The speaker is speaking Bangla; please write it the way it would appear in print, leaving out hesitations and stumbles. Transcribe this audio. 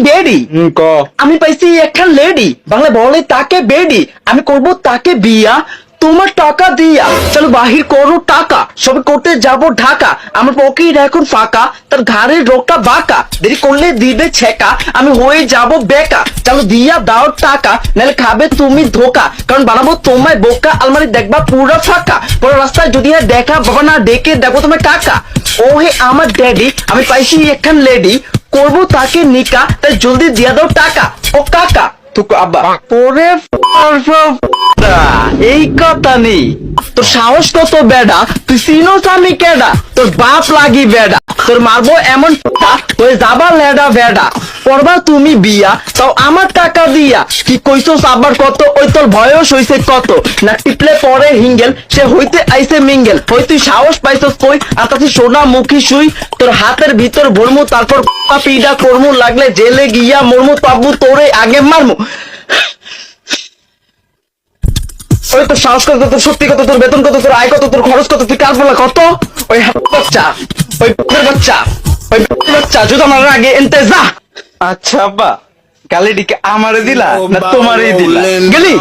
ড্যাডি ক আমি পাইছি একখান লেডি বাংলা বলে তাকে বেডি আমি করব তাকে বিয়া তোমার টাকা দিয়া চলো বাহির করো টাকা সবে করতে যাব ঢাকা আমার পকেট এখন ফাঁকা তার ঘাড়ের রোগটা বাঁকা দেরি করলে দিবে ছেকা আমি হয়ে যাব বেকা চলো দিয়া দাও টাকা নাহলে খাবে তুমি ধোকা কারণ বানাবো তোমায় বোকা আলমারি দেখবা পুরো ফাঁকা পরে রাস্তায় যদি দেখা বাবা না ডেকে দেখো তোমার কাকা ও হে আমার ড্যাডি আমি পাইছি একখান লেডি করবো তাকে নিকা তাই জলদি দিয়া দাও টাকা ও কাকা তুক আব্বা পরে এই কথা নেই তোর সাহস কত বেডা তুই চিনোস আমি কেডা তোর বাপ লাগি বেডা তোর মারবো এমন হয়ে যাবা লেডা বেডা করবা তুমি বিয়া তাও আমার টাকা দিয়া কি কইছস আবার কত ওই তোর বয়স হইছে কত না টিপলে পরে হিঙ্গেল সে হইতে আইছে মিঙ্গেল হই তুই সাহস পাইছস কই আর তাতে সোনা মুখী শুই তোর হাতের ভিতর ভরমু তারপর পিডা করমু লাগলে জেলে গিয়া মরমু পাবু তোরে আগে মারমু ওই তোর সাহস কত তোর শক্তি কত তোর বেতন কত তোর আয় কত তোর খরচ কত তুই কার বলা কত ওই বাচ্চা ওই বাচ্চা ওই বাচ্চা যদি আমার আগে এনতে যা আচ্ছা আব্বা গালিটিকে আমারে দিলা না তোমারই দিলা গেলি